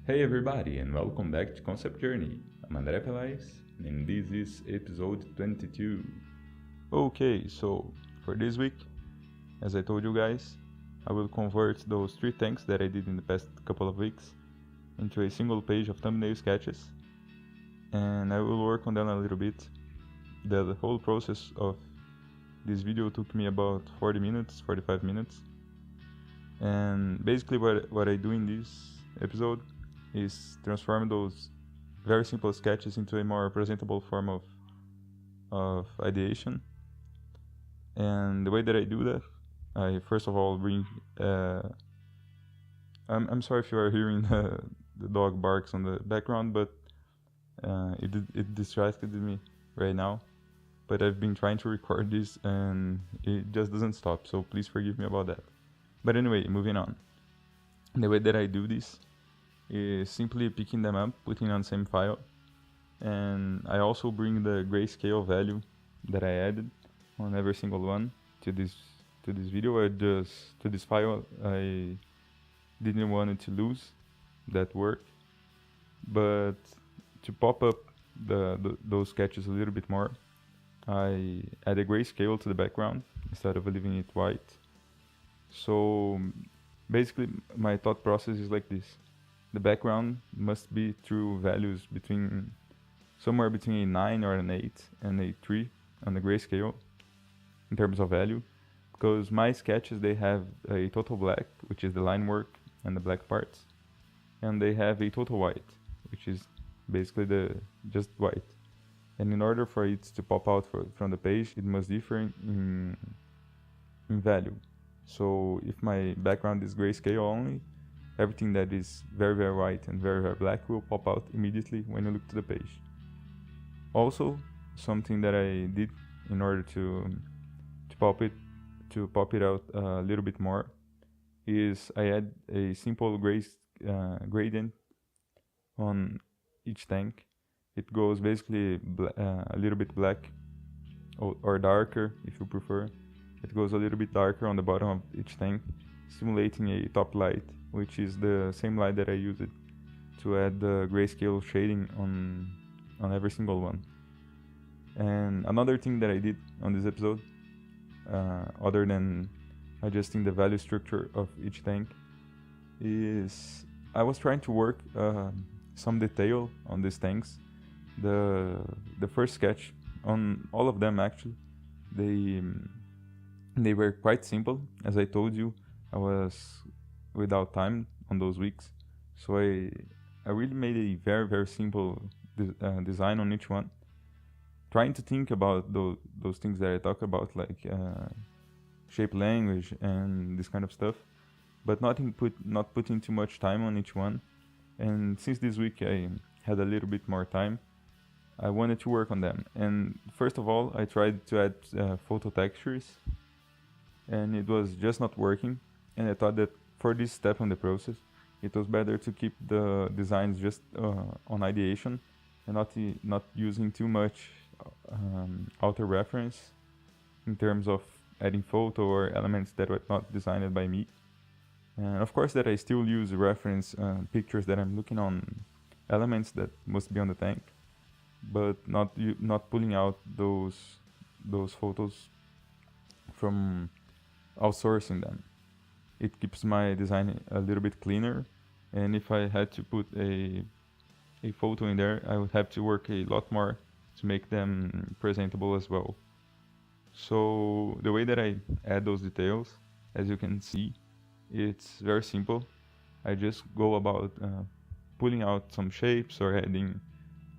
Hey everybody, and welcome back to Concept Journey. I'm André Pelais, and this is episode 22. Okay, so for this week, as I told you guys, I will convert those 3 tanks that I did in the past couple of weeks into a single page of thumbnail sketches, and I will work on them a little bit. The whole process of this video took me about 40 minutes, 45 minutes, and basically what I do in this episode is transform those very simple sketches into a more presentable form of ideation. And the way that I do that, I first of all bring I'm sorry if you are hearing the dog barks on the background, but it distracted me right now. But I've been trying to record this and it just doesn't stop, so please forgive me about that. But anyway, moving on. The way that I do this is simply picking them up, putting on the same file, and I also bring the grayscale value that I added on every single one to this video. To this file, I didn't want it to lose that work, but to pop up those sketches a little bit more, I add a grayscale to the background instead of leaving it white. So basically my thought process is like this. The background must be true values somewhere between a 9 or an 8 and a 3 on the grayscale in terms of value, because my sketches, they have a total black, which is the line work and the black parts, and they have a total white, which is basically just white. And in order for it to pop out from the page, it must differ in value. So if my background is grayscale only, everything that is very, very white and very, very black will pop out immediately when you look to the page. Also, something that I did in order to pop it out a little bit more is I add a simple gradient on each tank. It goes basically a little bit black or darker if you prefer. It goes a little bit darker on the bottom of each tank, simulating a top light, which is the same light that I used to add the grayscale shading on every single one. And another thing that I did on this episode, other than adjusting the value structure of each tank, is I was trying to work some detail on these tanks. The first sketch on all of them, actually, they were quite simple. As I told you, I was without time on those weeks, so I really made a very, very simple design on each one, trying to think about those things that I talk about, like shape language and this kind of stuff, but not putting too much time on each one. And since this week I had a little bit more time, I wanted to work on them. And first of all, I tried to add photo textures, and it was just not working. And I thought that for this step in the process, it was better to keep the designs just on ideation and not using too much auto reference in terms of adding photo or elements that were not designed by me. And of course that I still use reference pictures that I'm looking on elements that must be on the tank, but not pulling out those photos from outsourcing them. It keeps my design a little bit cleaner, and if I had to put a photo in there, I would have to work a lot more to make them presentable as well. So the way that I add those details, as you can see, it's very simple. I just go about pulling out some shapes or adding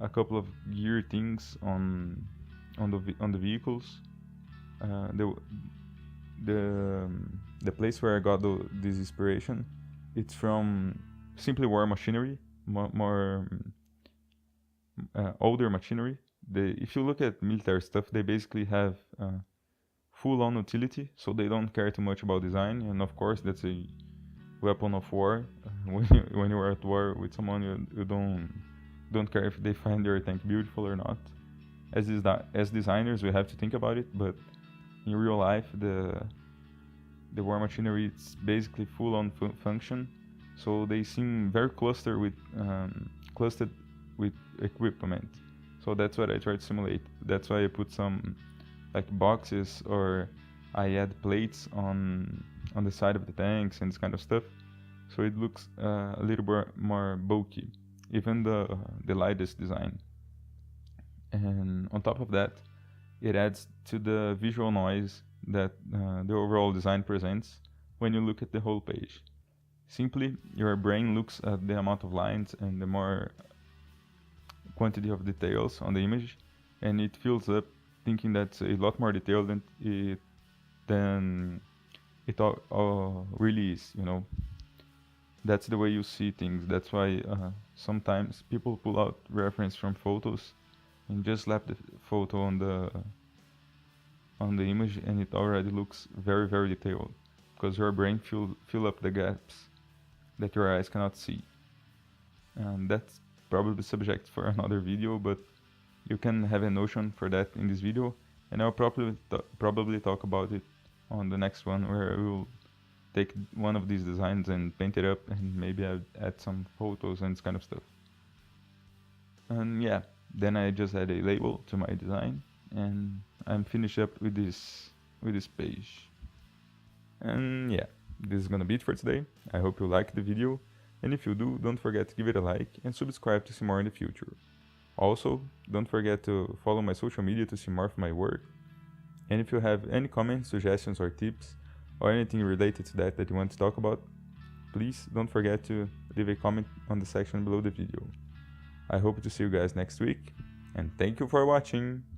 a couple of gear things on the vehicles. The place where I got this inspiration, it's from simply war machinery, more older machinery. If you look at military stuff, they basically have full-on utility, so they don't care too much about design. And of course, that's a weapon of war. When you are at war with someone, you don't care if they find your tank beautiful or not. As designers, we have to think about it, but in real life, the war machinery, it's basically full-on function, so they seem very clustered with equipment. So that's what I try to simulate. That's why I put some like boxes, or I add plates on the side of the tanks and this kind of stuff, so it looks a little more bulky, even the lightest design. And on top of that, it adds to the visual noise that the overall design presents when you look at the whole page. Simply, your brain looks at the amount of lines and the more quantity of details on the image, and it fills up thinking that's a lot more detailed than it all really is, you know. That's the way you see things. That's why sometimes people pull out reference from photos and just slap the photo on the image, and it already looks very, very detailed, because your brain fill up the gaps that your eyes cannot see. And that's probably subject for another video, but you can have a notion for that in this video, and I'll probably talk about it on the next one, where I will take one of these designs and paint it up, and maybe I'll add some photos and this kind of stuff. And yeah, then I just add a label to my design, and I'm finished up with this page. And yeah, this is gonna be it for today. I hope you liked the video, and if you do, don't forget to give it a like and subscribe to see more in the future. Also, don't forget to follow my social media to see more of my work. And if you have any comments, suggestions or tips, or anything related to that you want to talk about, please don't forget to leave a comment on the section below the video. I hope to see you guys next week, and thank you for watching!